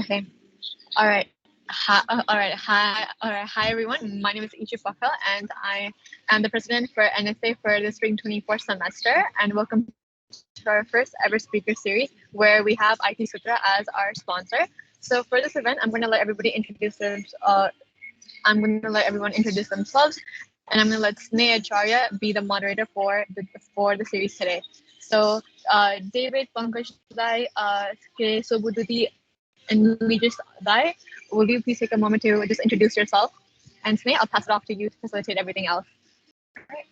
Okay. All right. Hi, everyone. My name is Ishu Pokhrel, and I am the president for NSA for the Spring 24 semester. And welcome to our first ever speaker series, where we have IT Sutra as our sponsor. So for this event, I'm going to let everyone introduce themselves, and I'm going to let Sneh Acharaya be the moderator for the series today. So, David, Pankaj Dai, K. Sobuduti, and Regis Dai, will you please take a moment to just introduce yourself? And Sneh, I'll pass it off to you to facilitate everything else. All right.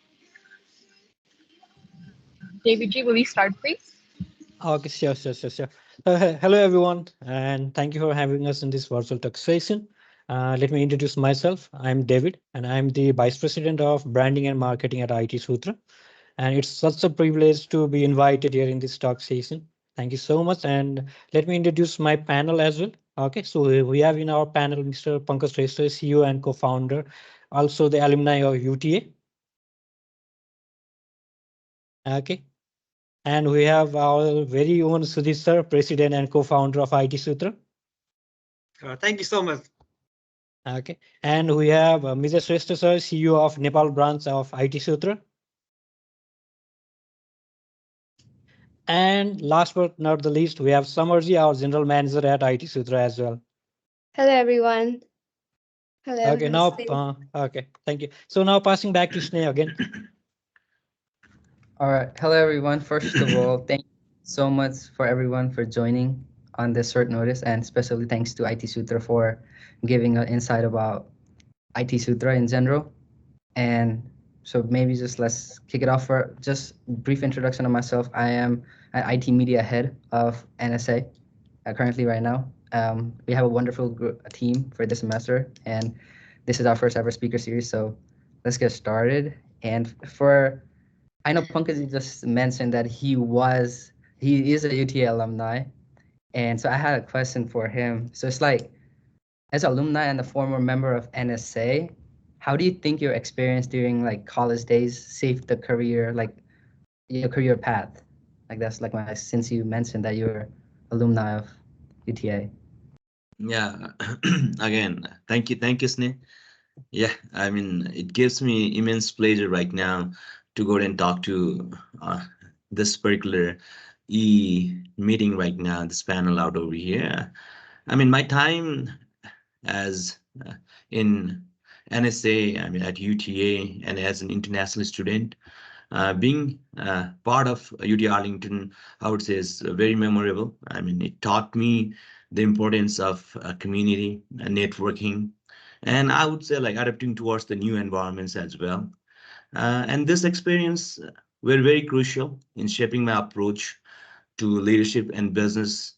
David G, will you start, please? Okay, sure. Hello, everyone, and thank you for having us in this virtual talk session. Let me introduce myself. I'm David, and I'm the Vice President of Branding and Marketing at IT Sutra. And it's such a privilege to be invited here in this talk session. Thank you so much. And let me introduce my panel as well. Okay, so we have in our panel Mr. Pankaj Shrestha, CEO and co-founder, also the alumni of UTA. Okay. And we have our very own Sudhir sir, President and co-founder of IT Sutra. Thank you so much. Okay. And we have Mr. Shrestha sir, CEO of Nepal branch of IT Sutra. And last but not the least, we have Samarji, our general manager at IT Sutra as well. Hello, everyone. Hello. Okay, now, okay, thank you. So now passing back to Sneh again. All right. Hello, everyone. First of all, thank you so much for everyone for joining on this short notice, and especially thanks to IT Sutra for giving an insight about IT Sutra in general. And so maybe just let's kick it off for just brief introduction of myself. I am an IT media head of NSA currently right now. We have a wonderful team for this semester, and this is our first ever speaker series. So let's get started. And I know Pankaj just mentioned that he is a UTA alumni. And so I had a question for him. So it's like, as alumni and a former member of NSA, how do you think your experience during like college days shaped the career, like your career path? Like that's like since you mentioned that you're alumni of UTA. Yeah, again, thank you, Sneh. Yeah, I mean, it gives me immense pleasure right now to go and talk to this particular meeting right now, this panel out over here. I mean, my time as in NSA, I mean, at UTA, and as an international student, being part of UT Arlington, I would say is very memorable. I mean, it taught me the importance of community and networking, and I would say like adapting towards the new environments as well. And this experience were very crucial in shaping my approach to leadership and business.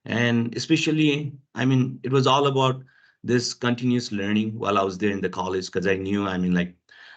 And especially, I mean, it was all about this continuous learning while I was there in the college, because I knew, I mean, like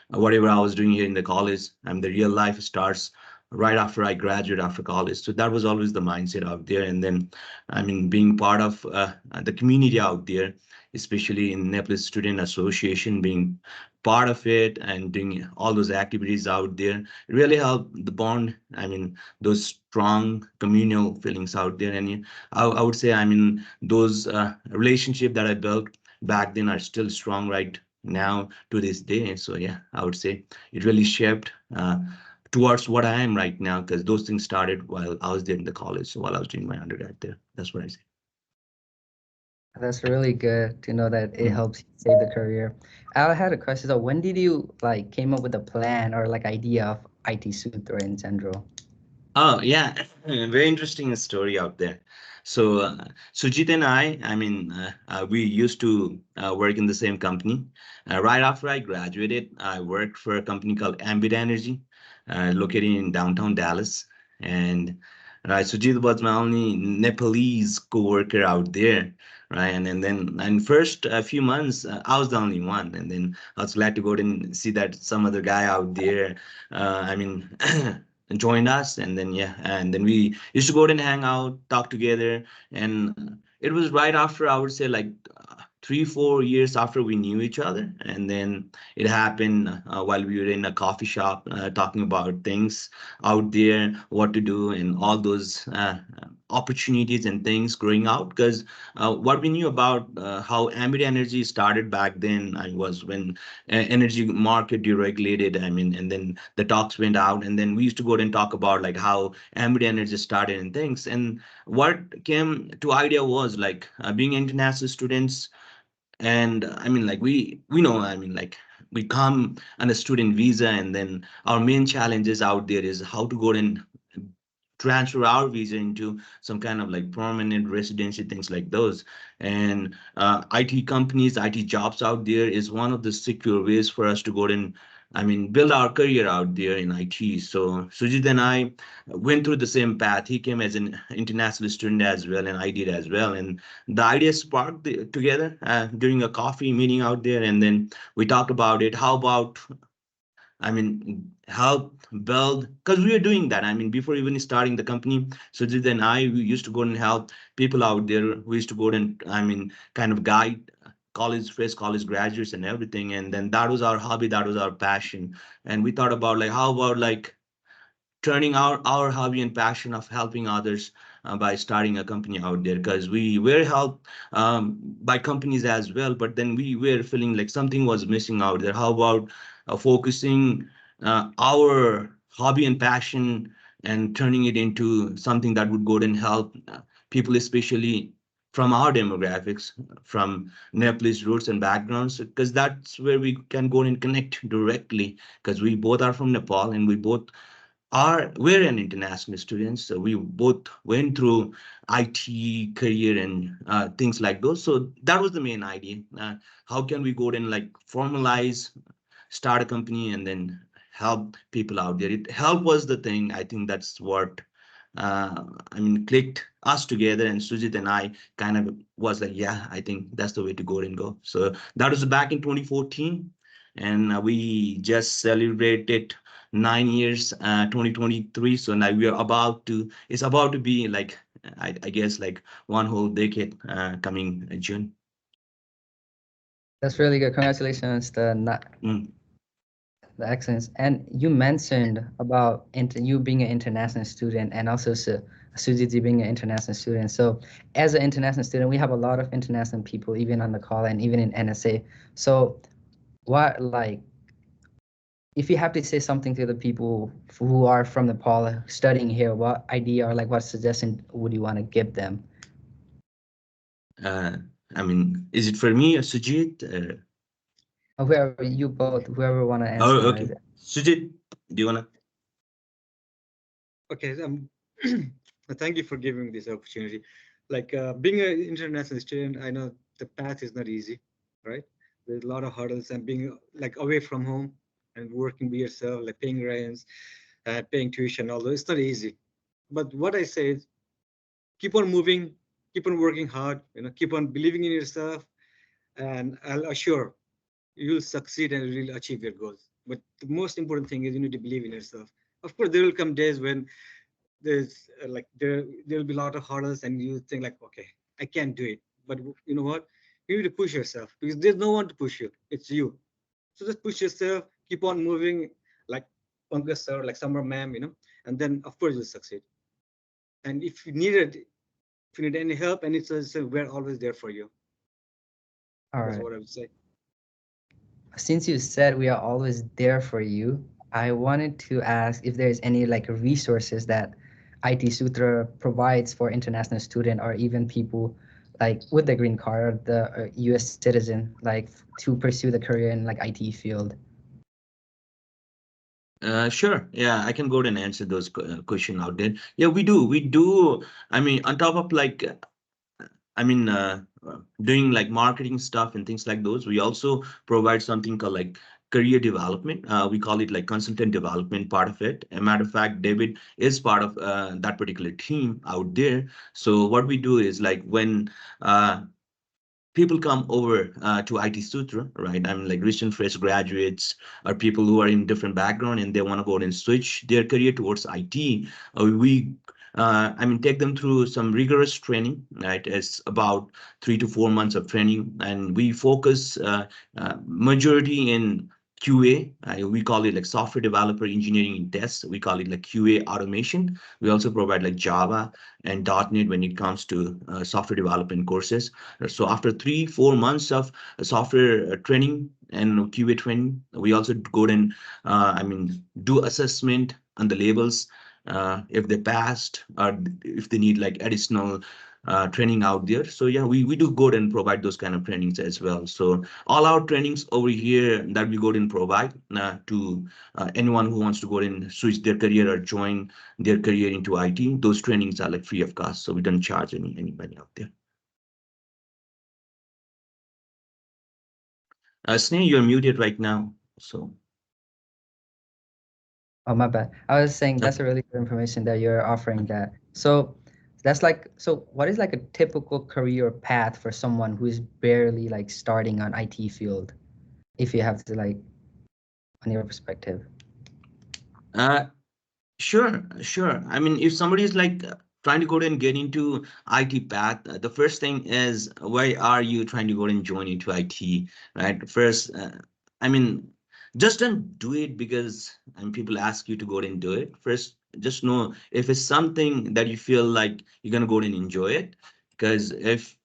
whatever I was doing here in the college, I mean, the real life starts right after I graduate after college. So that was always the mindset out there. And then, I mean, being part of the community out there, especially in Nepalese Student Association, being part of it and doing all those activities out there, it really helped the bond. I mean, those strong communal feelings out there. And I would say, I mean, those relationship that I built back then are still strong right now to this day. So yeah, I would say it really shaped towards what I am right now, because those things started while I was there in the college, while I was doing my undergrad there. That's what I say. That's really good to know that it helps you save the career. I had a question. So when did you like came up with a plan or like idea of IT Sutra in general? Oh yeah, very interesting story out there. So Sujit and I mean, we used to work in the same company. Right after I graduated, I worked for a company called Ambit Energy, located in downtown Dallas. And right, Sujit was my only Nepalese co-worker out there, right? And first a few months, I was the only one. And then I was glad to go and see that some other guy out there. I mean. Joined us, and then yeah, and then we used to go and hang out, talk together. And it was right after, I would say, like 3 4 years after we knew each other, and then it happened while we were in a coffee shop talking about things out there, what to do, and all those opportunities and things growing out. Because what we knew about how ambient energy started back then was when energy market deregulated. I mean, and then the talks went out, and then we used to go and talk about like how ambient energy started and things. And what came to idea was like being international students. And I mean, like we know, I mean, like we come on a student visa, and then our main challenges out there is how to go and transfer our visa into some kind of like permanent residency, things like those. And IT companies, IT jobs out there is one of the secure ways for us to go and, I mean, build our career out there in IT. So Sujit and I went through the same path. He came as an international student as well, and I did as well. And the idea sparked together during a coffee meeting out there, and then we talked about it. How about, I mean, help build, because we were doing that. I mean, before even starting the company, Sujit and I, we used to go and help people out there. We used to go and, I mean, kind of guide fresh college graduates and everything. And then that was our hobby, that was our passion. And we thought about like, how about like turning our hobby and passion of helping others by starting a company out there, because we were helped by companies as well, but then we were feeling like something was missing out there. How about focusing our hobby and passion and turning it into something that would go and help people, especially from our demographics, from Nepalese roots and backgrounds, because that's where we can go and connect directly, because we both are from Nepal, and we both we're an international students, so we both went through IT career and things like those. So that was the main idea. How can we go and like formalize, start a company, and then help people out there? Help was the thing. I think that's what I mean clicked us together, and Sujit and I kind of was like, yeah, I think that's the way to go and go. So that was back in 2014, and we just celebrated 9 years, 2023. So now we are about to, it's about to be like, I guess like one whole decade coming June. That's really good. Congratulations, Mm. the excellence. And you mentioned about you being an international student, and also Sujit being an international student. So as an international student, we have a lot of international people, even on the call and even in NSA. So what, like, if you have to say something to the people who are from Nepal studying here, what idea or like what suggestion would you want to give them? Uh, I mean, is it for me or Sujit? Or whoever, you both, whoever want to answer. Oh, okay. Sujit, do you wanna? Okay, thank you for giving me this opportunity. Like being an international student, I know the path is not easy, right? There's a lot of hurdles, and being like away from home and working by yourself, like paying rents, paying tuition, although it's not easy. But what I say is keep on moving, keep on working hard, keep on believing in yourself, and I'll assure you'll succeed and you'll achieve your goals. But the most important thing is you need to believe in yourself. Of course, there will come days when there's like there'll be a lot of hurdles, and you think like, okay, I can't do it. But you know what? You need to push yourself, because there's no one to push you. It's you. So just push yourself, keep on moving, like Pankaj sir, like Summer ma'am, and then of course you'll succeed. And if you need any help, and we're always there for you. All That's right. what I would say. Since you said we are always there for you, I wanted to ask if there's any like resources that IT Sutra provides for international student or even people like with the green card, or the US citizen, like to pursue the career in like IT field. Sure. Yeah, I can go ahead and answer those question out there. Yeah, we do. We do. I mean, on top of like I mean, doing like marketing stuff and things like those, we also provide something called like career development. We call it like consultant development part of it. A matter of fact, David is part of that particular team out there. So what we do is like when people come over to IT Sutra, right? I mean, like recent fresh graduates or people who are in different background and they want to go and switch their career towards IT. We I mean, take them through some rigorous training, right? It's about 3 to 4 months of training, and we focus majority in QA. We call it like software developer engineering and tests. We call it like QA automation. We also provide like Java and .NET when it comes to software development courses. So after 3, 4 months of software training and QA training, we also go and I mean do assessment on the labels if they passed or if they need like additional training out there. So yeah, we do go and provide those kind of trainings as well. So all our trainings over here that we go and provide to anyone who wants to go and switch their career or join their career into IT, those trainings are like free of cost. So we don't charge anybody out there. Sneh, you're muted right now. So Oh, my bad. I was saying that's okay. a really good information that you're offering that. So that's like, so what is like a typical career path for someone who is barely like starting on IT field? If you have to like, on your perspective. Uh, Sure, sure. I mean, if somebody is like trying to go and get into IT path, the first thing is why are you trying to go and join into IT, right? First, I mean, just don't do it because people ask you to go and do it. First, just know if it's something that you feel like you're gonna go and enjoy it. Because if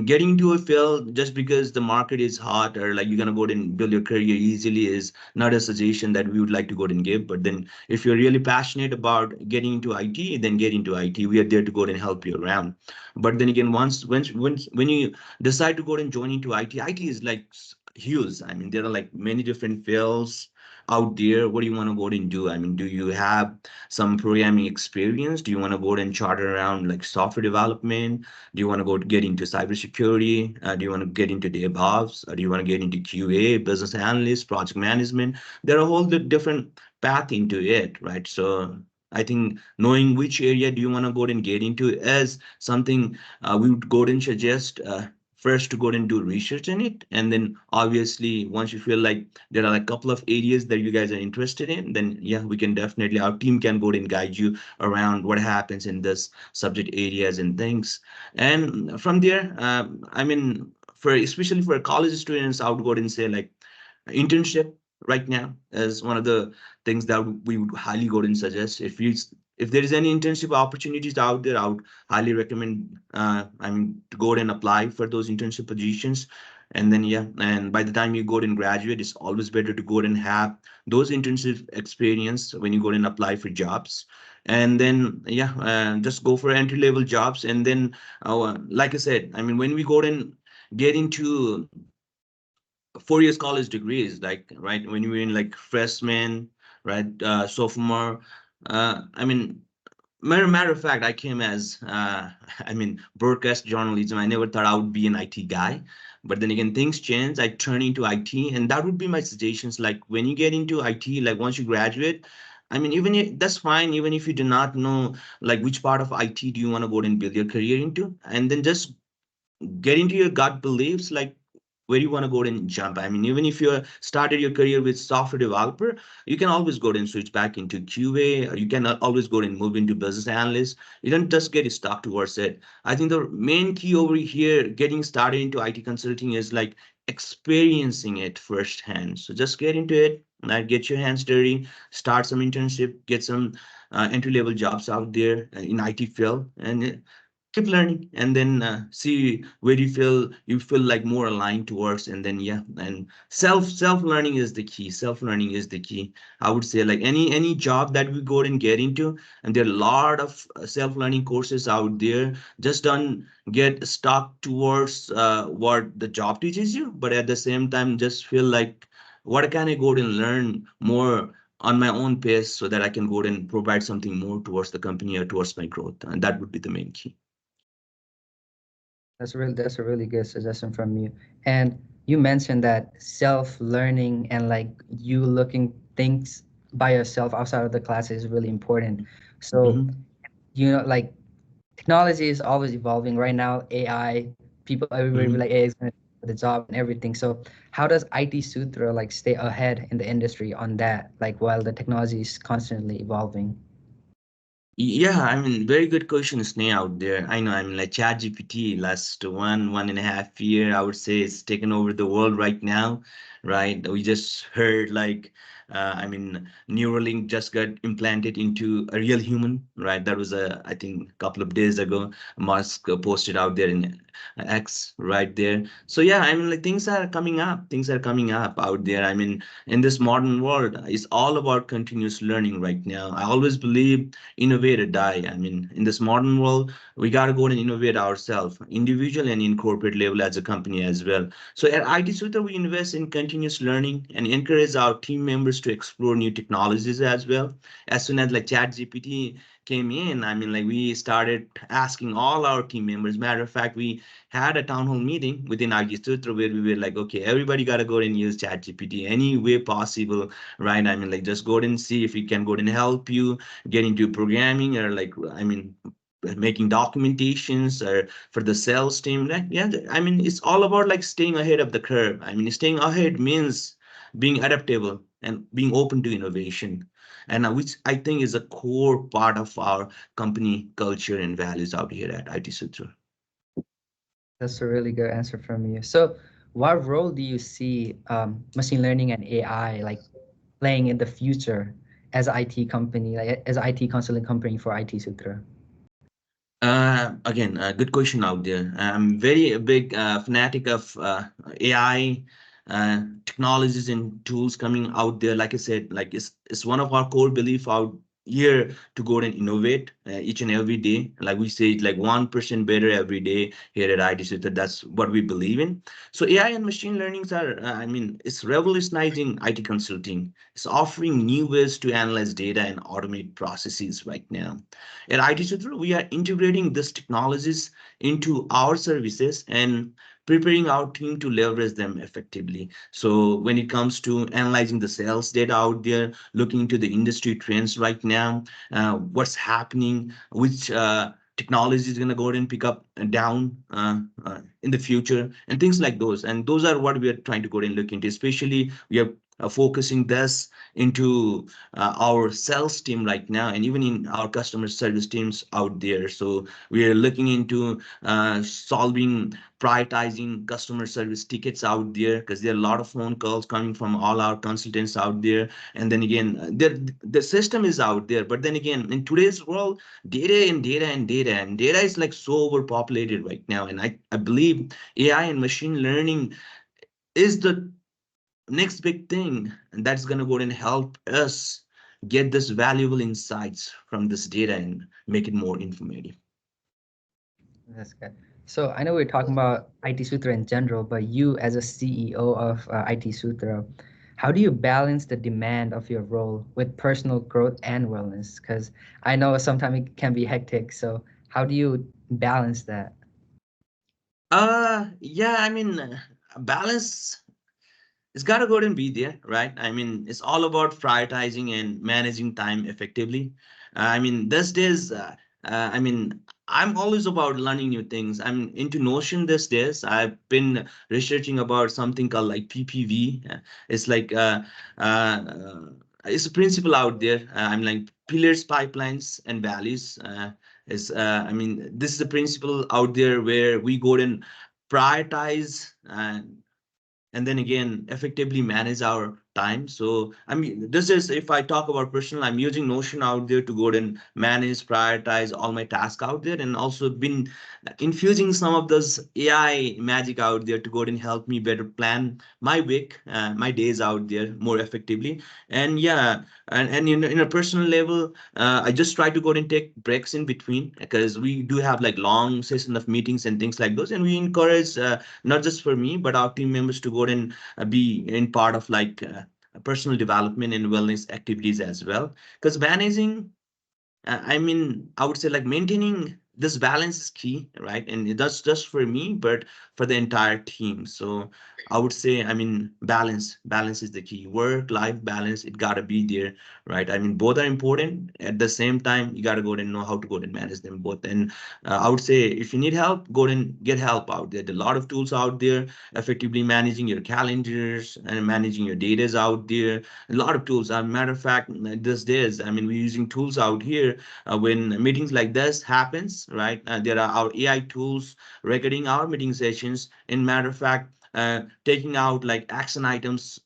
getting into a field just because the market is hot or like you're gonna go and build your career easily is not a suggestion that we would like to go and give. But then if you're really passionate about getting into IT, then get into IT. We are there to go and help you around. But then again, when you decide to go and join into IT, IT is like huge. I mean, there are like many different fields out there. What do you want to go and do? I mean, do you have some programming experience? Do you want to go and charter around like software development? Do you want to go get into cybersecurity? Do you want to get into DevOps? Or do you want to get into QA, business analyst, project management? There are a whole different path into it, right? So I think knowing which area do you want to go and get into is something we would go and suggest first to go and do research in it. And then obviously, once you feel like there are a couple of areas that you guys are interested in, then yeah, we can definitely, our team can go and guide you around what happens in this subject areas and things. And from there, for especially for college students, I would go and say like internship right now is one of the things that we would highly go and suggest. If there is any internship opportunities out there, I would highly recommend to go and apply for those internship positions. And then yeah, and by the time you go and graduate, it's always better to go and have those internship experience when you go and apply for jobs. And then yeah, just go for entry level jobs. And then like I said, I mean, when we go and get into 4 years college degrees, like right when you're in like freshman, right, sophomore. Matter of fact, I came as broadcast journalism. I never thought I would be an IT guy, but then again, things change. I turn into IT, and that would be my suggestions. Like when you get into IT, like once you graduate. I mean, even if that's fine, even if you do not know like which part of IT do you want to go and build your career into, and then just get into your gut beliefs, like where you want to go and jump. I mean, even if you started your career with software developer, you can always go and switch back into QA, or you can always go and move into business analyst. You don't just get stuck towards it. I think the main key over here, getting started into IT consulting, is like experiencing it firsthand. So just get into it, get your hands dirty, start some internship, get some entry level jobs out there in IT field, and keep learning. And then see where you feel like more aligned towards. And then yeah, and self learning is the key. Self learning is the key. I would say like any job that we go and get into, and there are a lot of self learning courses out there. Just don't get stuck towards what the job teaches you, but at the same time just feel like what can I go and learn more on my own pace so that I can go and provide something more towards the company or towards my growth. And that would be the main key. That's a really good suggestion from you. And you mentioned that self-learning and like you looking things by yourself outside of the class is really important. So, Mhm. like technology is always evolving right now. AI, people everybody be Mhm. like AI is gonna take the job and everything. So how does IT Sutra like stay ahead in the industry on that, like while the technology is constantly evolving? Yeah, I mean, very good question, Sneh, out there. I know, I mean, like ChatGPT last 1.5 year, I would say it's taken over the world right now, right? We just heard like, I mean, Neuralink just got implanted into a real human, right? That was I think, a couple of days ago. Musk posted out there in X right there. So yeah, I mean, like things are coming up. Things are coming up out there. I mean, in this modern world, it's all about continuous learning right now. I always believe innovate or die. I mean, in this modern world, we got to go and innovate ourselves, individual and in corporate level as a company as well. So at IT Sutra, we invest in continuous learning and encourage our team members to explore new technologies as well. As soon as like ChatGPT came in, I mean, like we started asking all our team members. Matter of fact, we had a town hall meeting within IT Sutra where we were like, okay, everybody got to go and use ChatGPT any way possible, right? I mean, like just go and see if we can go and help you get into programming or like I mean making documentations or for the sales team. Yeah, I mean it's all about like staying ahead of the curve. I mean staying ahead means being adaptable and being open to innovation, and which I think is a core part of our company culture and values out here at IT Sutra. That's a really good answer from you. So, what role do you see machine learning and AI like playing in the future as an IT company, like as an IT consulting company for IT Sutra? Again, a good question out there. I'm very a big fanatic of AI technologies and tools coming out there. Like I said, like it's one of our core belief out here to go and innovate each and every day. Like we say, like 1% better every day here at IT Center. That's what we believe in. So AI and machine learnings are, I mean, it's revolutionizing IT consulting. It's offering new ways to analyze data and automate processes right now. At IT Sutra, we are integrating these technologies into our services and preparing our team to leverage them effectively. So when it comes to analyzing the sales data out there, looking into the industry trends right now, what's happening, which technology is going to go ahead and pick up and down in the future, and things like those. And those are what we are trying to go ahead and look into. Especially, we are focusing this into our sales team right now and even in our customer service teams out there. So we are looking into solving prioritizing customer service tickets out there because there are a lot of phone calls coming from all our consultants out there. And then again the system is out there, but then again in today's world, data is like so overpopulated right now. And I believe AI and machine learning is the next big thing that's going to go and help us get this valuable insights from this data and make it more informative. That's good. So I know we're talking about IT Sutra in general, but you as a CEO of IT Sutra, how do you balance the demand of your role with personal growth and wellness? Because I know sometimes it can be hectic. So how do you balance that? Yeah, I mean, balance, it's got to go and be there, right? I mean, it's all about prioritizing and managing time effectively. I mean, these days, I mean, I'm always about learning new things. I'm into Notion these days. I've been researching about something called like PPV. It's like it's a principle out there. I'm like pillars, pipelines, and values. Is I mean, this is a principle out there where we go and prioritize and then again effectively manage our time. So I mean, this is, if I talk about personal, I'm using Notion out there to go and manage, prioritize all my tasks out there, and also been infusing some of those AI magic out there to go and help me better plan my week, my days out there more effectively. And yeah, and in a personal level, I just try to go and take breaks in between because we do have like long session of meetings and things like those, and we encourage not just for me but our team members to go and be in part of like personal development and wellness activities as well, because managing I mean, I would say like maintaining this balance is key, right? And that's just for me, but for the entire team. So I would say, I mean, balance is the key. Work life balance, it gotta be there, right? I mean, both are important. At the same time, you gotta go and know how to go and manage them both. And I would say, if you need help, go and get help out there. There are a lot of tools out there. Effectively managing your calendars and managing your data is out there. A lot of tools. As a matter of fact, these days, I mean, we're using tools out here when meetings like this happens, right? There are our AI tools recording our meeting sessions. In matter of fact, taking out like action items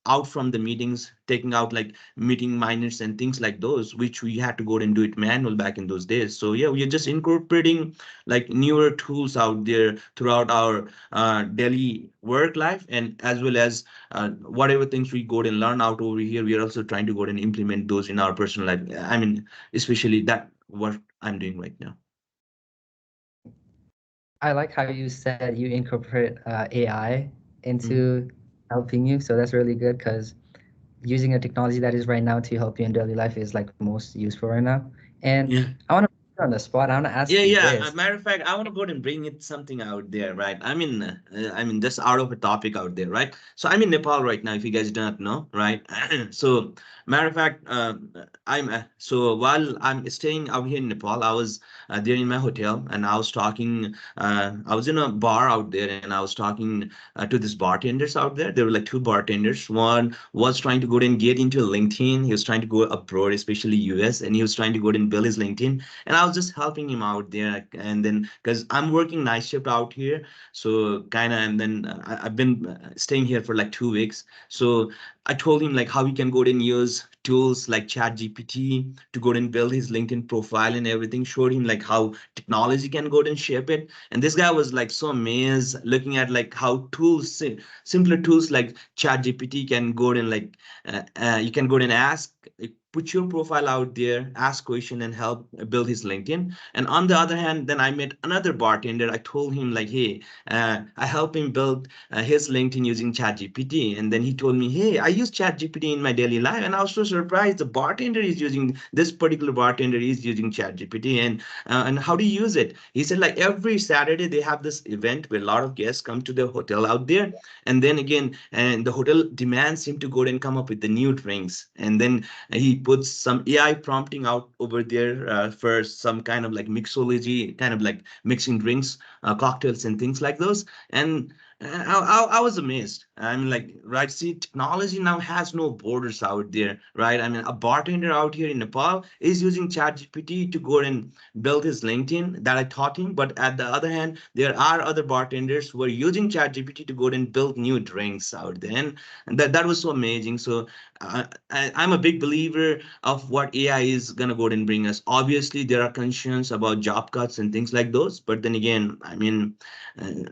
out from the meetings, taking out like meeting minutes and things like those, which we had to go and do it manual back in those days. So yeah, we are just incorporating like newer tools out there throughout our daily work life, and as well as whatever things we go and learn out over here, we are also trying to go and implement those in our personal life. I mean, especially that what I'm doing right now. I like how you said you incorporate AI Mhm. into helping you. So that's really good because using a technology that is right now to help you in daily life is like most useful right now. And Yeah. I want to put you on the spot. I want to ask Yeah, you yeah. A this. matter of fact, I want to go and bring it something out there, right? I mean, just out of a topic out there, right? So I'm in Nepal right now. If you guys don't know, right? So, matter of fact, so while I'm staying out here in Nepal, I was there in my hotel, and I was talking. I was in a bar out there, and I was talking to these bartenders out there. There were like two bartenders. One was trying to go and get into LinkedIn. He was trying to go abroad, especially US, and he was trying to go and build his LinkedIn, and I was just helping him out there. And then because I'm working night shift out here, so kind of, and then I've been staying here for like 2 weeks. So I told him like how he can go and use tools like Chat GPT to go and build his LinkedIn profile and everything. Showed him like how technology can go and shape it. And this guy was like so amazed looking at like how tools, simpler tools like Chat GPT can go and like you can go and ask, put your profile out there, ask question, and help build his LinkedIn. And on the other hand, then I met another bartender. I told him like, hey, I help him build his LinkedIn using ChatGPT. And then he told me, hey, I use ChatGPT in my daily life. And I was so surprised. The bartender is using this particular bartender is using ChatGPT. And how do you use it? He said like every Saturday they have this event where a lot of guests come to the hotel out there, and then again, and the hotel demands him to go and come up with the new drinks, and then he puts some AI prompting out over there for some kind of like mixology, kind of like mixing drinks, cocktails, and things like those. And I was amazed. I mean, like, right? See, technology now has no borders out there, right? I mean, a bartender out here in Nepal is using ChatGPT to go and build his LinkedIn that I taught him. But at the other hand, there are other bartenders who are using ChatGPT to go and build new drinks out there. And that was so amazing. So I'm a big believer of what AI is gonna go and bring us. Obviously, there are concerns about job cuts and things like those, but then again, I mean, uh,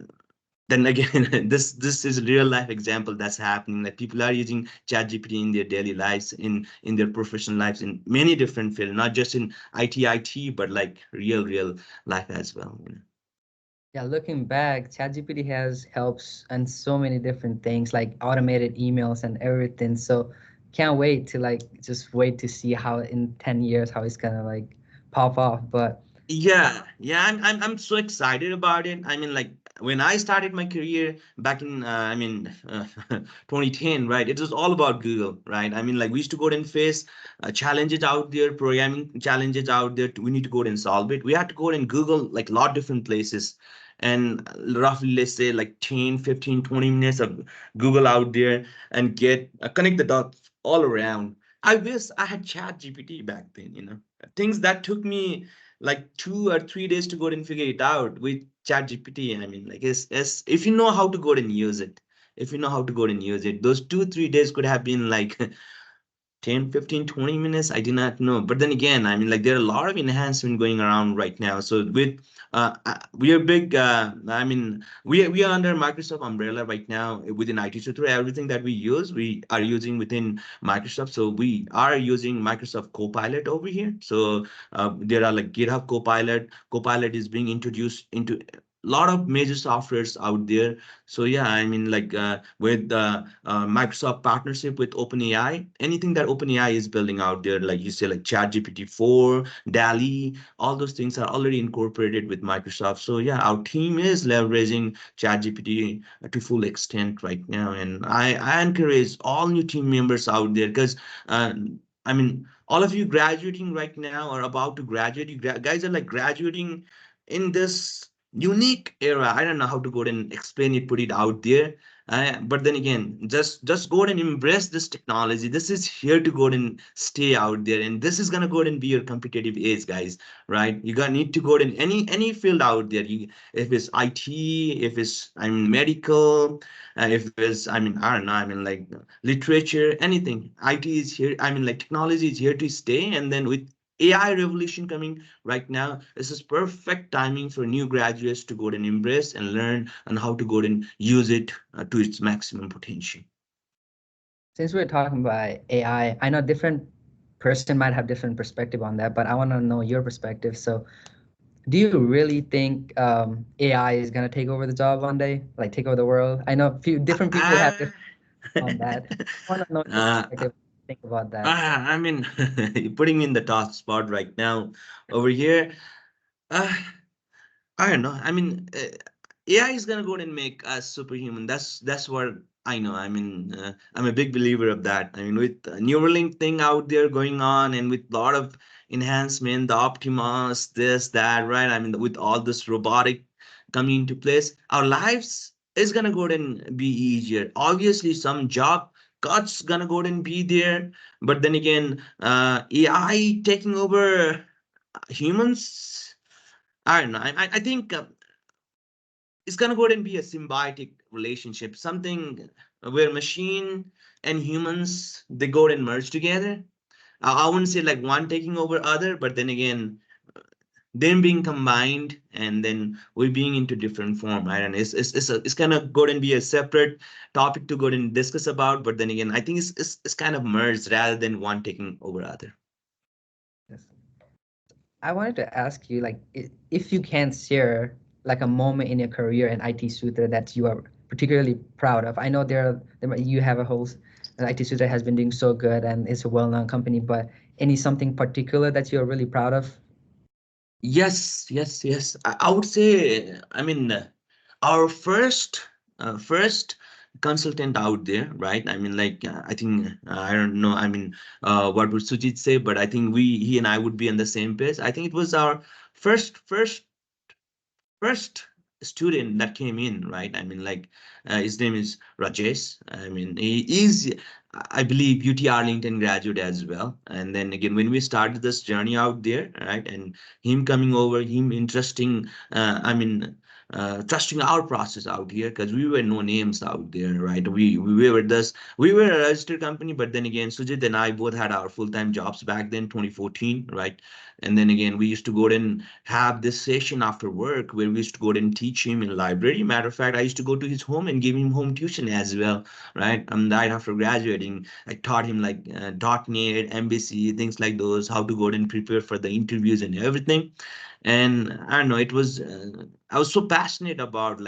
then again, this is a real life example that's happening. That people are using ChatGPT in their daily lives, in their professional lives, in many different fields, not just in IT, but like real life as well. Yeah, looking back, ChatGPT has helps on so many different things like automated emails and everything. So can't wait to like just wait to see how in 10 years how it's gonna like pop off. But Yeah, I'm so excited about it. I mean, like when I started my career back in, 2010, right? It was all about Google, right? I mean, like we used to go and face challenges out there, programming challenges out there. We need to go and solve it. We had to go and Google like a lot of different places, and roughly let's say like 10, 15, 20 minutes of Google out there, and get connect the dots all around. I wish I had Chat GPT back then, things that took me like 2 or 3 days to go and figure it out with ChatGPT. I mean, like it's if you know how to go and use it, if you know how to go and use it, those 2 3 days could have been like 10, 15, 20 minutes. I do not know. But then again, I mean, like there are a lot of enhancement going around right now. So with we are big. I mean, we are under Microsoft umbrella right now within IT Sutra. Everything that we use, we are using within Microsoft. So we are using Microsoft Copilot over here. So there are like GitHub Copilot. Copilot is being introduced into a lot of major softwares out there. So yeah, I mean, like with Microsoft partnership with OpenAI, anything that OpenAI is building out there, like you say, like ChatGPT 4, DALI, all those things are already incorporated with Microsoft. So yeah, our team is leveraging ChatGPT to full extent right now, and I encourage all new team members out there because uh, I mean, all of you graduating right now or about to graduate, you guys are like graduating in this unique era. I don't know how to go ahead and explain it, put it out there. But then again, just go ahead and embrace this technology. This is here to go ahead and stay out there, and this is gonna go ahead and be your competitive edge, guys. Right? You gotta need to go ahead in any field out there. If it's IT, if it's medical, if it's I don't know, like literature, anything. IT is here. Like technology is here to stay, and then with AI revolution coming right now, this is perfect timing for new graduates to go and embrace and learn and how to go and use it to its maximum potential. Since we're talking about AI, I know different person might have different perspective on that, but I want to know your perspective. So, do you really think AI is gonna take over the job one day, like take over the world? I know a few different people have Uh, different on that. I want to know your uh, perspective. Think about that. you're putting me in the tough spot right now over here. Uh, I don't know. AI is gonna go and make us superhuman. That's what I know. I'm a big believer of that. With Neuralink thing out there going on, and with a lot of enhancement, the Optimus, this, that, right? With all this robotic coming into place, our lives is gonna go and be easier. Obviously, some job cuts gonna go and be there, but then again, AI taking over humans. I don't know. I think it's gonna go ahead and be a symbiotic relationship, something where machine and humans they go and merge together. I wouldn't say like one taking over other, but then again, them being combined and then we being into different form. I don't know. It's gonna go ahead and be a separate topic to go ahead and discuss about. But then again, I think it's kind of merged rather than one taking over other. Yes. I wanted to ask you, like, if you can share like a moment in your career in IT Sutra that you are particularly proud of. I know you have a whole IT Sutra has been doing so good and it's a well-known company, but any something particular that you're really proud of? Yes, yes, yes. I would say, our first consultant out there, right? I think, I don't know, what would Sujit say, but I think he and I would be on the same page. I think it was our first student that came in, right? His name is Rajesh. He is, I believe, UT Arlington graduate as well. And then again, when we started this journey out there, right, and him coming over, him interesting, trusting our process out here because we were no names out there, right? We were a registered company, but then again, Sujit and I both had our full-time jobs back then, 2014, right? And then again, we used to go and have this session after work where we used to go and teach him in library. Matter of fact, I used to go to his home and give him home tuition as well, right? Right after graduating, I taught him like .NET, MVC, things like those, how to go and prepare for the interviews and everything. And I don't know, I was so passionate about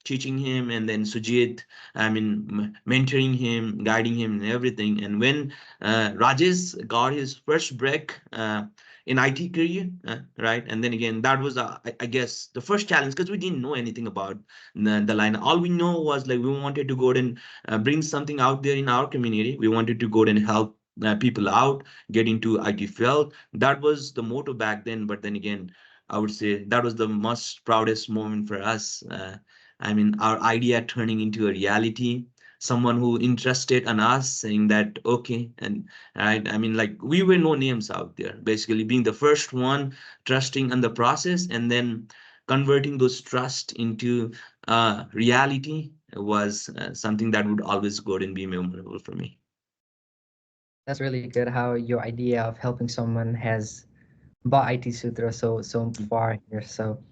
teaching him, and then Sujit, mentoring him, guiding him and everything. And when Rajesh got his first break in IT career, right? And then again, that was, I guess, the first challenge because we didn't know anything about the line. All we know was like we wanted to go and bring something out there in our community. We wanted to go and help people out, get into IT field. That was the motto back then. But then again, I would say that was the most proudest moment for us. Our idea turning into a reality. Someone who interested in us saying that okay, and right. We were no names out there. Basically, being the first one, trusting in the process, and then converting those trust into reality was something that would always go and be memorable for me. That's really good how your idea of helping someone has brought IT Sutra so far here. So,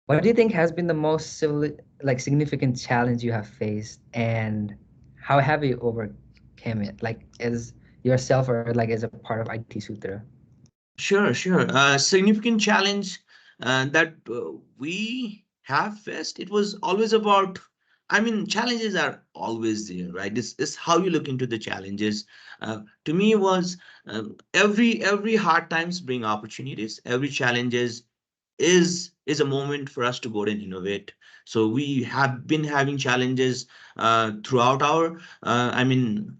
what do you think has been the most significant challenge you have faced, and how have you overcome it? Like as yourself or like as a part of IT Sutra? Sure, sure. Significant challenge that we have faced, it was always about, I mean, challenges are always there, right? This is how you look into the challenges. To me, was every hard times bring opportunities. Every challenges is a moment for us to go and innovate. So we have been having challenges throughout our, I mean,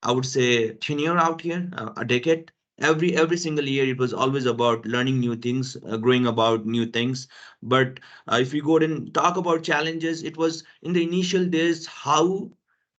I would say tenure out here, a decade. Every single year, it was always about learning new things, growing about new things. But if we go and talk about challenges, it was in the initial days, how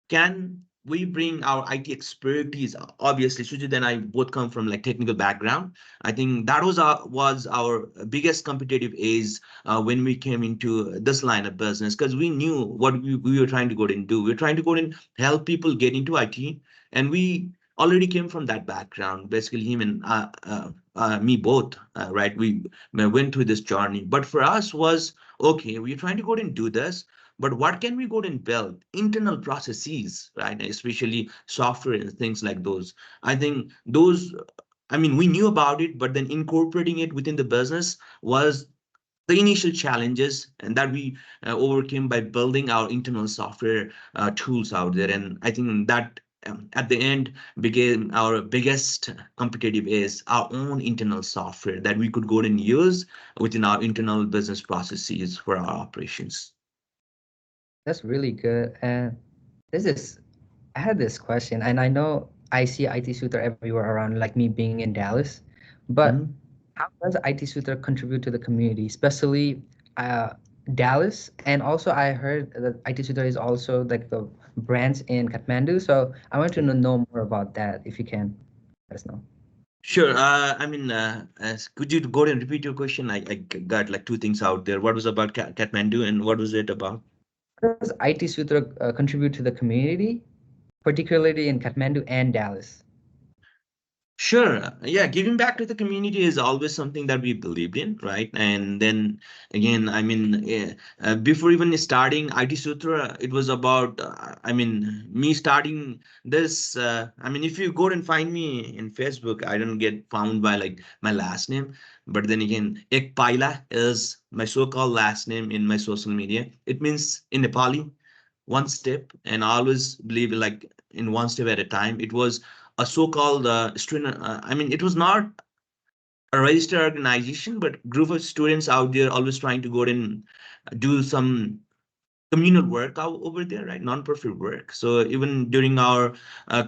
can we bring our IT expertise? Obviously, Sujit and I both come from like technical background. I think that was our biggest competitive edge when we came into this line of business, because we knew what we were trying to go and do. We were trying to go and help people get into IT, and we already came from that background. Basically, him and me both, right? We went through this journey. But for us was okay. We're trying to go and do this, but what can we go and build? Internal processes, right? Especially software and things like those. I think those, I mean, we knew about it, but then incorporating it within the business was the initial challenges, and that we overcame by building our internal software tools out there. And I think that at the end became our biggest competitive is our own internal software that we could go and use within our internal business processes for our operations. That's really good. And this is, I had this question, and I know I see IT Sutra everywhere around, like me being in Dallas. But Mhm. how does IT Sutra contribute to the community, especially Dallas? And also, I heard that IT Sutra is also like the branch in Kathmandu. So I want to know more about that, if you can let us know. Sure. I mean, could you go and repeat your question? I got like two things out there. What was about Kathmandu and what was it about? How does IT Sutra contribute to the community, particularly in Kathmandu and Dallas? Sure. Yeah, giving back to the community is always something that we believed in, right? And then again, I mean, before even starting IT Sutra, it was about, I mean, me starting this. I mean, if you go and find me in Facebook, I don't get found by like my last name. But then again, Ek Paila is my so-called last name in my social media. It means in Nepali, one step, and I always believe like in one step at a time. It was a so-called student. I mean, it was not a registered organization, but group of students out there always trying to go and do some communal work out over there, right? Non-profit work. So even during our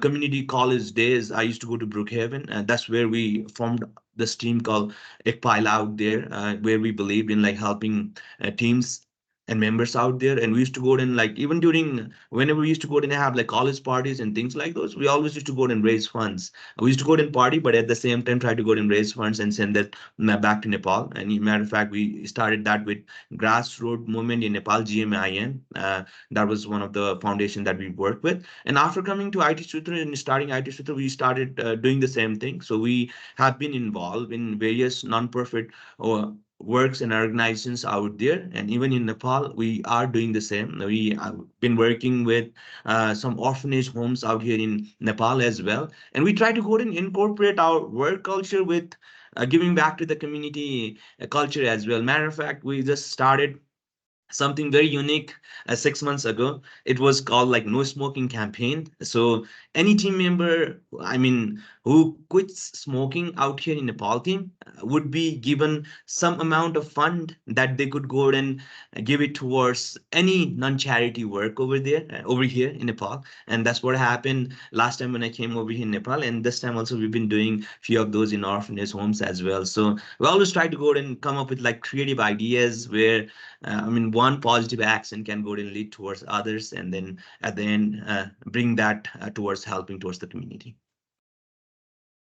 community college days, I used to go to Brookhaven, and that's where we formed this team called Ekpile out there, where we believed in like helping teams and members out there. And we used to go and like even during whenever we used to go and have like college parties and things like those, we always used to go and raise funds. We used to go and party, but at the same time try to go and raise funds and send that back to Nepal. And matter of fact, we started that with grassroots movement in Nepal, GMIN. That was one of the foundation that we worked with. And after coming to IT Sutra and starting IT Sutra, we started doing the same thing. So we have been involved in various non-profit works and organizations out there. And even in Nepal, we are doing the same. We have been working with some orphanage homes out here in Nepal as well. And we try to go and incorporate our work culture with giving back to the community culture as well. Matter of fact, we just started something very unique 6 months ago. It was called like no smoking campaign. So any team member, I mean, who quits smoking out here in Nepal team would be given some amount of fund that they could go and give it towards any non-charity work over there, over here in Nepal. And that's what happened last time when I came over here in Nepal. And this time also we've been doing few of those in orphanage homes as well. So we always try to go and come up with like creative ideas where I mean, one positive action can go and lead towards others, and then at the end, bring that towards helping towards the community.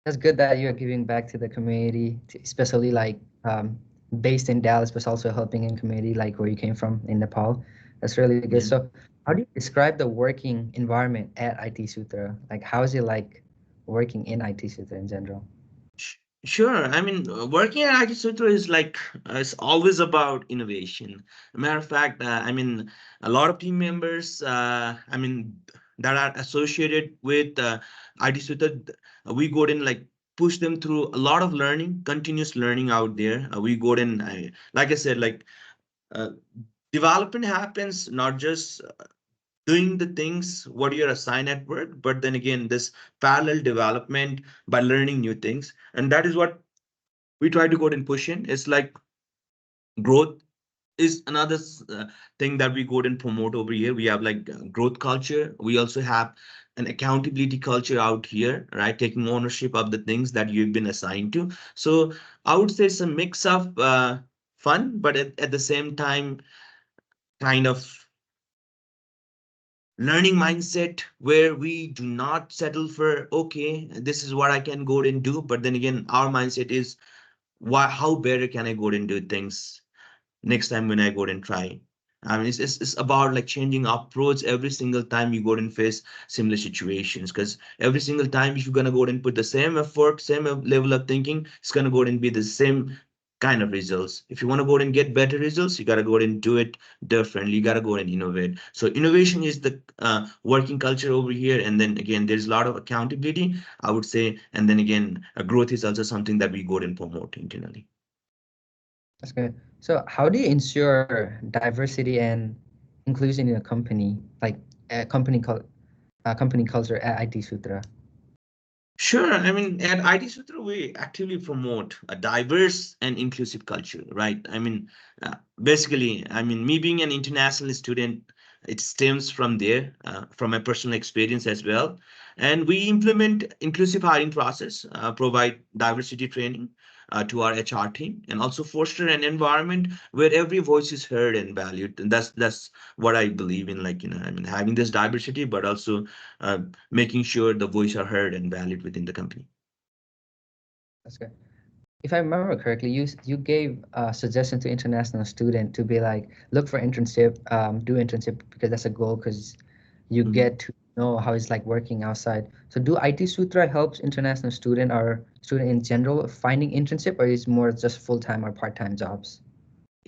That's good that you're giving back to the community, especially like based in Dallas, but also helping in community like where you came from in Nepal. That's really good. Yeah. So, how do you describe the working environment at IT Sutra? Like, how is it like working in IT Sutra in general? Sure. I mean, working at IT Sutra is like it's always about innovation. Matter of fact, I mean, a lot of team members, I mean, that are associated with IT Sutra, we go and like push them through a lot of learning, continuous learning out there. We go and, like I said, like uh, development happens not just doing the things what you're assigned at work, but then again, this parallel development by learning new things. And that is what we try to go and push in. It's like growth is another thing that we go and promote over here. We have like growth culture. We also have an accountability culture out here, right? Taking ownership of the things that you've been assigned to. So I would say it's a mix of fun, but at the same time, kind of learning mindset where we do not settle for, okay, this is what I can go and do. But then again, our mindset is, why, how better can I go and do things next time when I go and try. I mean, it's about like changing approach every single time you go and face similar situations. Because every single time, if you're gonna go and put the same effort, same level of thinking, it's gonna go and be the same kind of results. If you want to go and get better results, you gotta go and do it differently. You gotta go and innovate. So innovation is the working culture over here. And then again, there's a lot of accountability, I would say. And then again, growth is also something that we go and promote internally. That's good. So, how do you ensure diversity and inclusion in a company, like company culture at IT Sutra? Sure. I mean, at IT Sutra, we actively promote a diverse and inclusive culture, right? I mean, basically, I mean, me being an international student, it stems from there, from my personal experience as well. And we implement inclusive hiring process, provide diversity training to our HR team, and also foster an environment where every voice is heard and valued. And that's what I believe in, like, I mean, having this diversity, but also uh, making sure the voice are heard and valued within the company. That's good. If I remember correctly, you gave a suggestion to international student to be like look for internship, do internship because that's a goal because you Mhm. get to know how it's like working outside. So do IT Sutra helps international student or student in general finding internship, or is more just full time or part time jobs?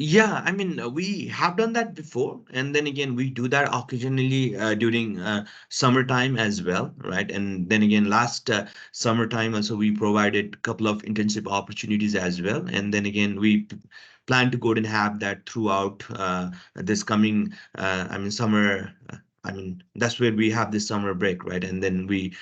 Yeah, I mean, we have done that before, and then again, we do that occasionally during summertime as well, right? And then again, last summertime also we provided a couple of internship opportunities as well, and then again, we plan to go and have that throughout this coming, I mean, summer. I mean, that's where we have this summer break, right? And then we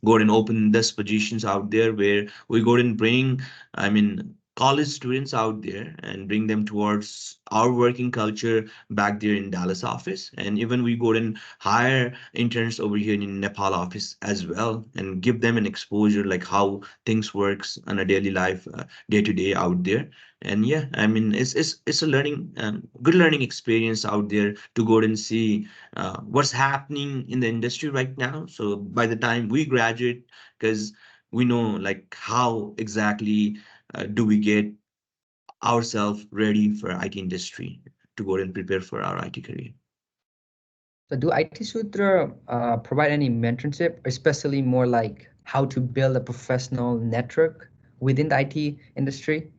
go and open this positions out there where we go and bring, I mean, college students out there and bring them towards our working culture back there in Dallas office. And even we go and hire interns over here in Nepal office as well and give them an exposure like how things works on a daily life, day to day out there. And yeah, I mean, it's a learning, good learning experience out there to go and see what's happening in the industry right now. So by the time we graduate, because we know like how exactly do we get ourselves ready for IT industry to go and prepare for our IT career. So do IT Sutra provide any mentorship, especially more like how to build a professional network within the IT industry?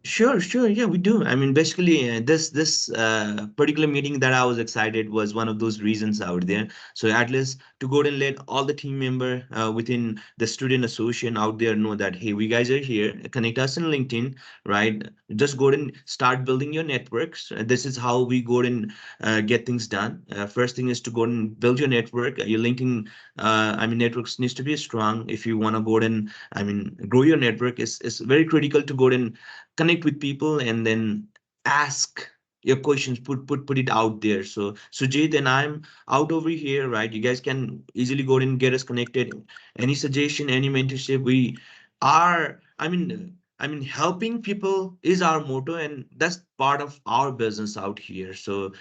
Sure, sure. Yeah, we do. I mean, basically, this particular meeting that I was excited was one of those reasons out there. So at least to go and let all the team member within the student association out there know that, hey, we guys are here. Connect us on LinkedIn, right? Just go and start building your networks. This is how we go and get things done. First thing is to go and build your network. Your LinkedIn, I mean, networks needs to be strong if you want to go and, I mean, grow your network. Is very critical to go and connect with people and then ask your questions, put it out there. So Sujit and I'm out over here, right? You guys can easily go and get us connected. Any suggestion, any mentorship, we are, I mean helping people is our motto, and that's part of our business out here. So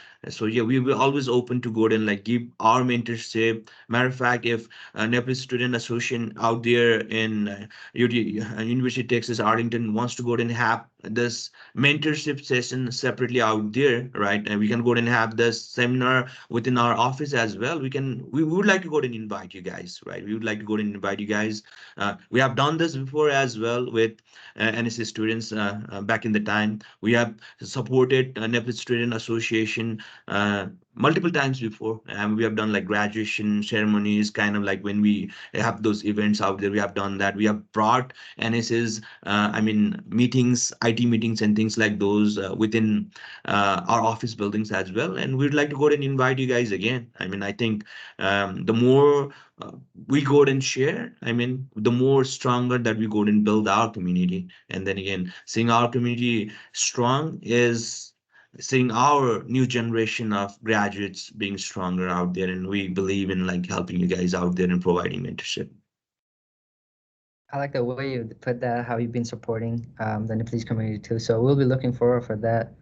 yeah, we will always open to go and like give our mentorship. Matter of fact, if a Nepal student association out there in University of Texas Arlington wants to go and have this mentorship session separately out there, right? And we can go and have this seminar within our office as well. We would like to go and invite you guys, right? We would like to go and invite you guys. We have done this before as well with NSC students back in the time. We have supported Nepal Student Association multiple times before, and we have done like graduation ceremonies, kind of like when we have those events out there. We have done that. We have brought NS's, meetings, IT meetings, and things like those within our office buildings as well. And we'd like to go ahead and invite you guys again. I think the more we go ahead and share, the more stronger that we go ahead and build our community. And then again, seeing our community strong is seeing our new generation of graduates being stronger out there, and we believe in like helping you guys out there and providing mentorship. I like the way you put that, how you've been supporting the Nepalese community too. So we'll be looking forward for that.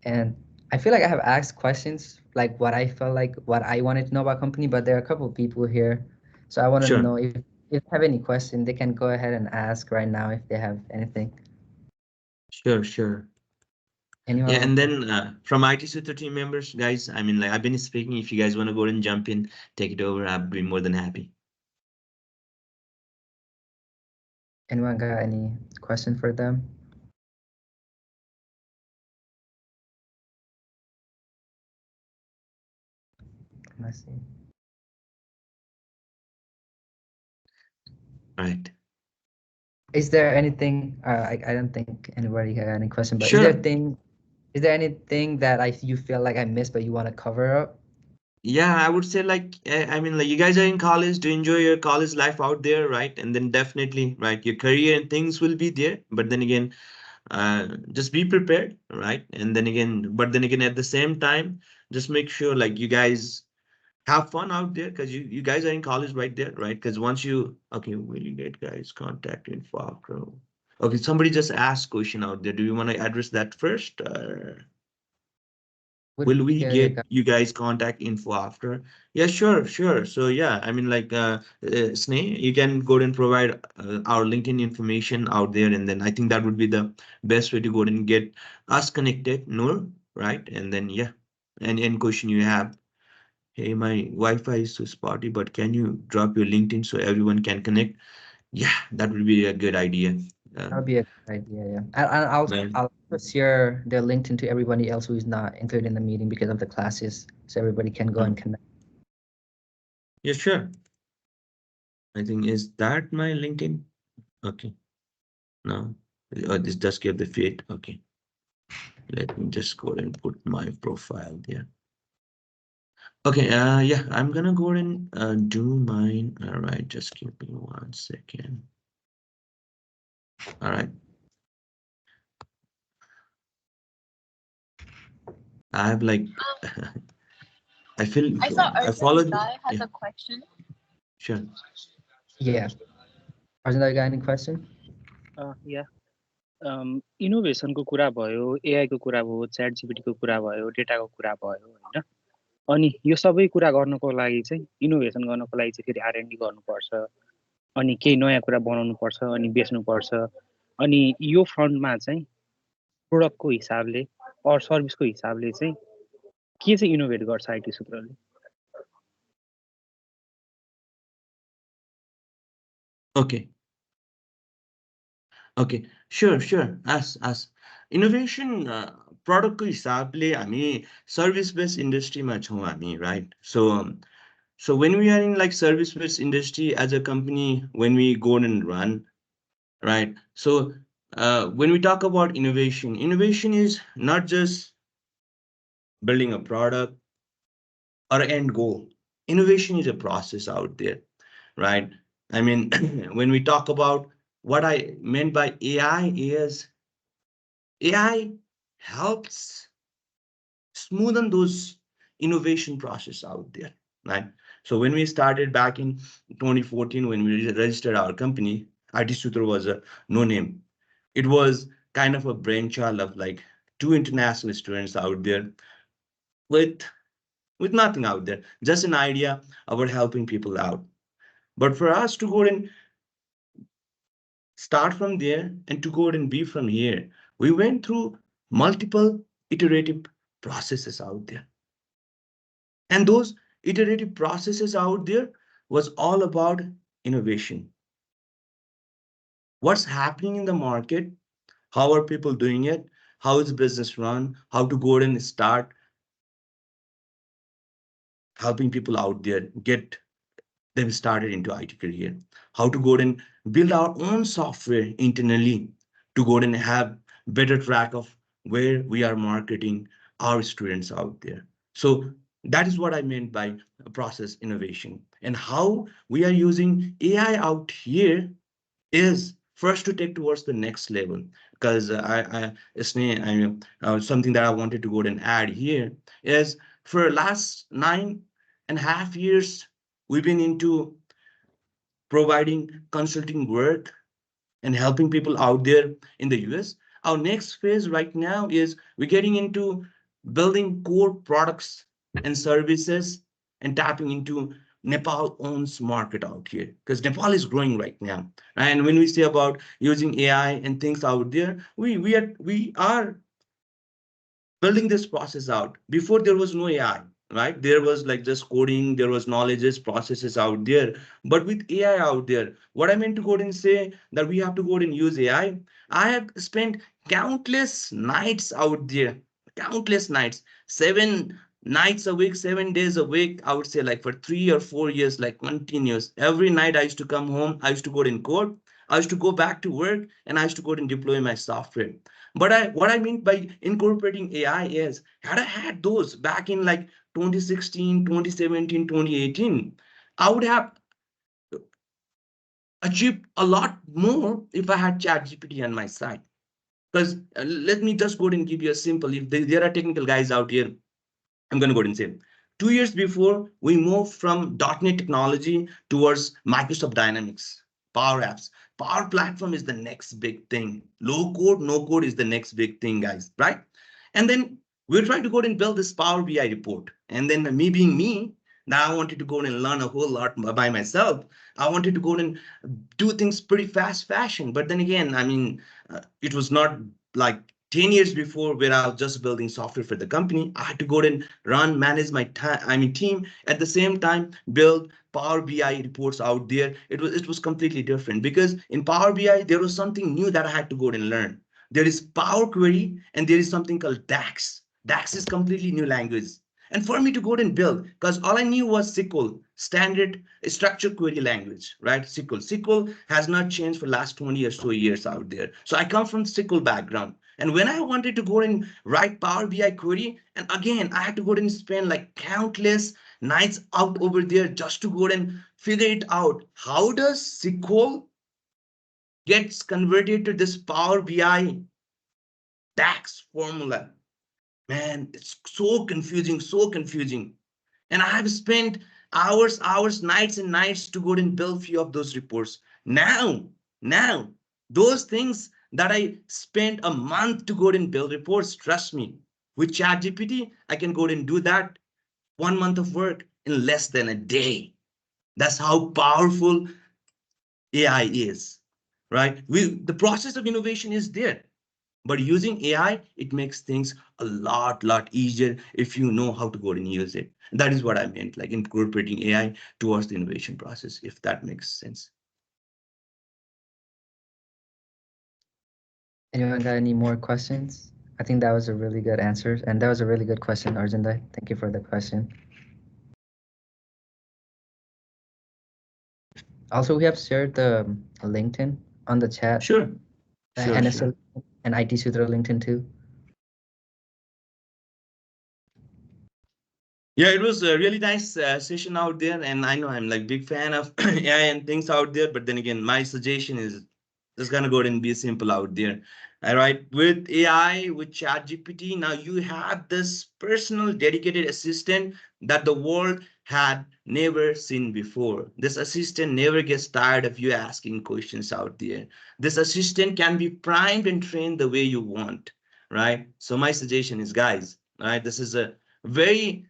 And I feel like I have asked questions like what I felt like, what I wanted to know about company, but there are a couple of people here. So I want to Sure, know if they have any question, they can go ahead and ask right now if they have anything. sure. Anyone Yeah, want and to? then from IT Sutra team members, guys, like I've been speaking. If you guys want to go ahead and jump in, take it over, I'd be more than happy. Anyone got any question for them? Let's see. Right. Is there anything? I don't think anybody had any question, but Sure. is there anything that you feel like I missed, but you want to cover up? Yeah, I would say like like you guys are in college, to enjoy your college life out there, right? And then definitely, right, your career and things will be there. But then again, just be prepared, right? And then again, but then again, at the same time, just make sure like you guys have fun out there, because you guys are in college right there, right? Because once you, okay, will you get guys contact info after? Okay, somebody just asked question out there. Do you want to address that first? Would Will we yeah, yeah, get you guys contact info after? Yeah, sure. So yeah, Sneh, you can go ahead and provide our LinkedIn information out there, and then I think that would be the best way to go ahead and get us connected, Noor, right? And then yeah, any question you have. Hey, my Wi-Fi is so spotty, but can you drop your LinkedIn so everyone can connect? Yeah, that would be a good idea. that would be a good idea. Yeah, and Man. I'll also share their LinkedIn to everybody else who is not included in the meeting because of the classes, so everybody can go and connect. Yeah, sure. I think is that my LinkedIn? Okay. No, this does give the feed. Okay, let me just go ahead and put my profile there. Okay, yeah, I'm gonna go ahead and do mine. All right, just give me 1 second. All right, I have like, I feel I saw I Arjun followed. Guy has Yeah, a question. sure. Yeah, Arjun, got any question? या इनोभेसनको कुरा भयो, एआईको कुरा भयो, chat जिपिटीको कुरा भयो, डेटाको कुरा भयो होइन। अनि यो सबै कुरा गर्नको लागि चाहिँ इनोभेसन गर्नको लागि चाहिँ फेरि आरएनडी गर्नुपर्छ, अनि केही नयाँ कुरा बनाउनुपर्छ, अनि बेच्नुपर्छ। अनि यो फ्रन्टमा चाहिँ प्रोडक्टको हिसाबले अर सर्भिसको हिसाबले चाहिँ के चाहिँ इनोभेट गर्छ आइटी सूत्रले? Okay, okay, sure. As innovation product को हिसाबले हामी service based industry मा छौँ हामी, right? So when we are in like service based industry as a company, when we go and run, right? So when we talk about innovation, innovation is not just building a product or end goal. Innovation is a process out there, right? I mean, when we talk about what I meant by AI is AI helps smoothen those innovation process out there, right? So when we started back in 2014, when we registered our company, IT Sutra was a no name. It was kind of a brainchild of like two international students out there with nothing out there, just an idea about helping people out. But for us to go and start from there and to go and be from here, we went through multiple iterative processes out there. And those iterative processes out there was all about innovation. What's happening in the market? How are people doing it? How is business run? How to go and start helping people out there get them started into IT career, how to go and build our own software internally to go and have better track of where we are marketing our students out there. So that is what I meant by process innovation, and how we are using AI out here is first to take towards the next level. Because Sneh, something that I wanted to go and add here is, for last 9.5 years, we've been into providing consulting work and helping people out there in the US. Our next phase right now is we're getting into building core products and services and tapping into Nepal owns market out here, because Nepal is growing right now. And when we say about using AI and things out there, we are building this process out. Before, there was no AI, right? There was like just coding, there was knowledges, processes out there. But with AI out there, what I meant to go and say that we have to go and use AI. I have spent countless nights out there, countless nights, 7 nights a week, 7 days a week. I would say like for 3 or 4 years, like continuous. Every night I used to come home, I used to go and code. I used to go back to work, and I used to go and deploy my software. But what I mean by incorporating AI is, had I had those back in like 2016, 2017, 2018, I would have achieved a lot more if I had ChatGPT on my side. Because let me just go ahead and give you a simple, if there are technical guys out here, I'm going to go ahead and say, 2 years before, we moved from .NET technology towards Microsoft Dynamics, Power Apps. Power Platform is the next big thing. Low code, no code is the next big thing, guys, right? And then we're trying to go and build this Power BI report. And then me being me, now I wanted to go and learn a whole lot by myself. I wanted to go and do things pretty fast fashion. But then again, I mean, it was not like 10 years before, where I was just building software for the company. I had to go and run, manage my time, team, at the same time, build Power BI reports out there. It was completely different, because in Power BI, there was something new that I had to go and learn. There is Power Query, and there is something called DAX. DAX is completely new language. And for me to go and build, because all I knew was SQL, standard structured query language, right? SQL. SQL has not changed for last 20 or so years out there. So I come from SQL background. And when I wanted to go and write Power BI query, and again, I had to go and spend like countless nights out over there just to go and figure it out. How does SQL gets converted to this Power BI DAX formula? Man, it's so confusing, so confusing. And I have spent hours, nights and nights to go and build few of those reports. Now, those things that I spent a month to go and build reports, trust me, with ChatGPT, I can go and do that 1 month of work in less than a day. That's how powerful AI is, right? The process of innovation is there. But using AI, it makes things a lot easier if you know how to go and use it. That is what I meant, like incorporating AI towards the innovation process, if that makes sense. Anyone got any more questions? I think that was a really good answer, and that was a really good question, Arjunday. Thank you for the question. Also, we have shared the LinkedIn on the chat, Sure. and it's Sure. an IT Sutra LinkedIn too. Yeah, it was a really nice session out there, and I know I'm like big fan of AI and things out there. But then again, my suggestion is just gonna go ahead and be simple out there. All right, with AI, with ChatGPT, now you have this personal dedicated assistant that the world had never seen before. This assistant never gets tired of you asking questions out there. This assistant can be primed and trained the way you want, right? So my suggestion is, guys, all right, this is a very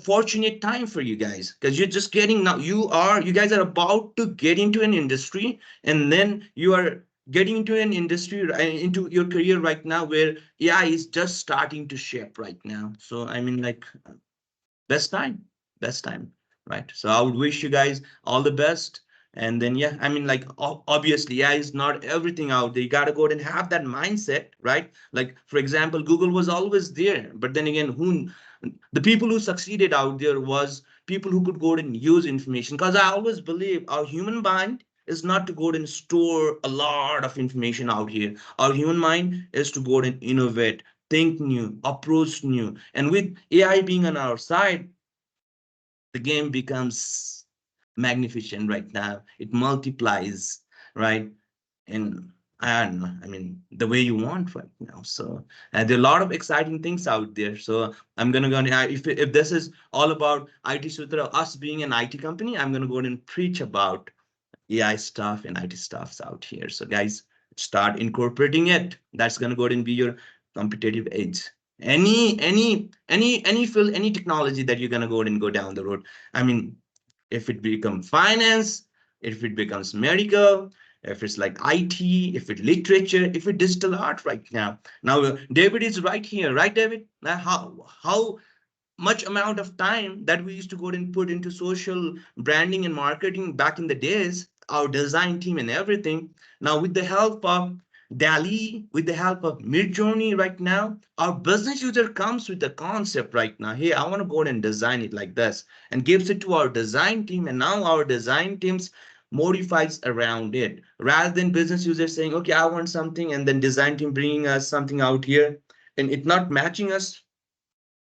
fortunate time for you guys, because you're just getting now, you guys are about to get into an industry, and then you are getting into an industry, into your career right now, where AI is just starting to shape right now. So I mean, like, best time, best time, right? So I would wish you guys all the best. And then, yeah, I mean, like, obviously, AI is not everything out there. You got to go and have that mindset, right? Like, for example, Google was always there, but then again, the people who succeeded out there was people who could go and use information. Because I always believe our human mind is not to go and store a lot of information out here. Our human mind is to go and innovate, think new, approach new. And with AI being on our side, the game becomes magnificent right now. It multiplies, right? And I don't know, I mean, the way you want right now. So there are a lot of exciting things out there. So I'm gonna go, if this is all about IT Sutra, us being an IT company, I'm gonna go and preach about AI stuff and IT stuffs out here. So guys, start incorporating it. That's gonna go ahead and be your competitive edge. Any field, any technology that you're gonna go ahead and go down the road. I mean, if it becomes finance, if it becomes medical, if it's like IT, if it's literature, if it's digital art right now. Now, David is right here, right, David? Now, how much amount of time that we used to go and put into social branding and marketing back in the days, our design team and everything. Now, with the help of Dali, with the help of Midjourney right now, our business user comes with the concept right now. Hey, I want to go and design it like this and gives it to our design team. And now our design teams modifies around it rather than business users saying, okay, I want something, and then design team bringing us something out here and it not matching us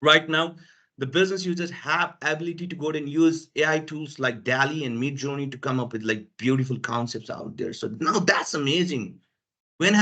right now. The business users have ability to go and use AI tools like DALI and Midjourney to come up with like beautiful concepts out there. So now that's amazing. When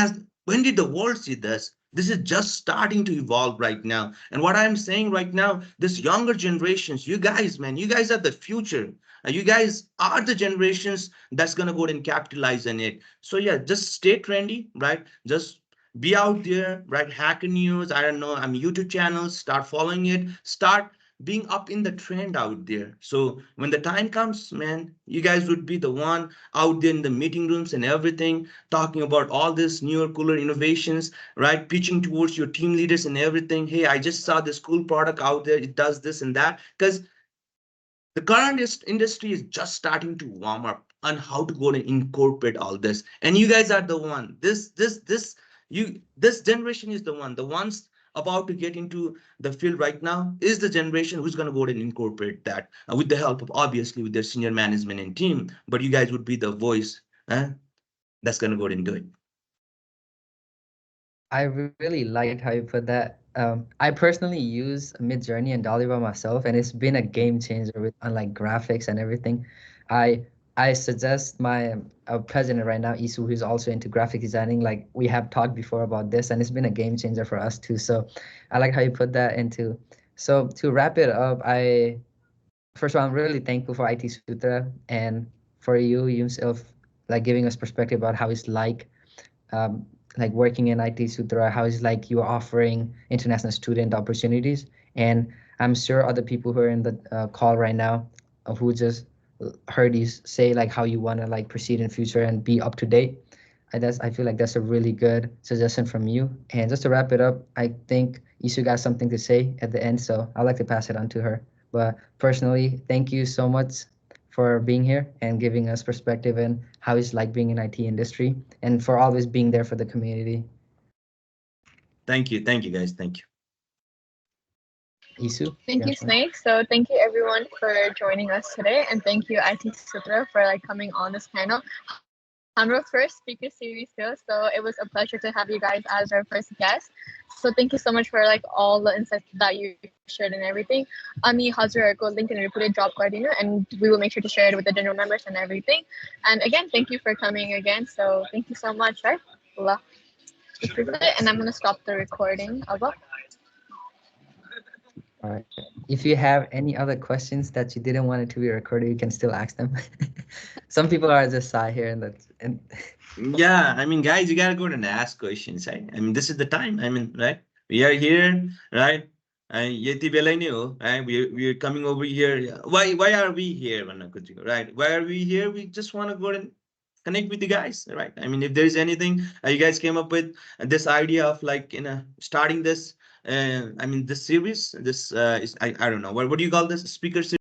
did the world see this? This is just starting to evolve right now. And what I'm saying right now, this younger generations, you guys, man, you guys are the future. You guys are the generations that's gonna go and capitalize on it. So yeah, just stay trendy, right? Just be out there, right? Hacker News, I don't know, I'm YouTube channels, start following it, start being up in the trend out there. So when the time comes, man, you guys would be the one out there in the meeting rooms and everything, talking about all this newer, cooler innovations, right? Pitching towards your team leaders and everything. Hey, I just saw this cool product out there. It does this and that. Because the current industry is just starting to warm up on how to go and incorporate all this. And you guys are the one. This generation is the ones about to get into the field right now is the generation who's going to go and incorporate that with the help of obviously with their senior management and team. But you guys would be the voice that's going to go and do it. I really liked how you put that. I personally use Midjourney and Dolly by myself, and it's been a game changer with unlike graphics and everything. I I suggest my president right now, Isu, who's also into graphic designing. Like we have talked before about this, and it's been a game changer for us too. So I like how you put that into. So to wrap it up, I first of all, I'm really thankful for IT Sutra and for you yourself, like giving us perspective about how it's um, like working in IT Sutra, how it's like you're offering international student opportunities. And I'm sure other people who are in the call right now who just heard you say like how you want to like proceed in future and be up to date. I feel like that's a really good suggestion from you. And just to wrap it up, I think Isu got something to say at the end, so I'd like to pass it on to her. But personally, thank you so much for being here and giving us perspective and how it's like being in IT industry and for always being there for the community. Thank you guys, thank you. Isu? Thank you, Snake. So thank you everyone for joining us today, and thank you IT Sutra for like coming on this panel. I'm our first speaker series too, so it was a pleasure to have you guys as our first guest. So thank you so much for like all the insights that you shared and everything. Ani Hazur ko link in report drop kar dinu, and we will make sure to share it with the general members and everything. And again, thank you for coming again. So thank you so much, right? Allah. And I'm gonna stop the recording. Allah. All right. If you have any other questions that you didn't want it to be recorded, you can still ask them. Some people are just shy here and Yeah, I mean, guys, you gotta go and ask questions, right? I mean, this is the time. I mean, right? We are here, right? Yeti belai nahi ho, right? We're coming over here. Why are we here, right? Why are we here? We just want to go and connect with you guys, right? I mean, if there is anything you guys came up with this idea of like starting this, I mean, this series, this is I don't know what do you call this speaker series?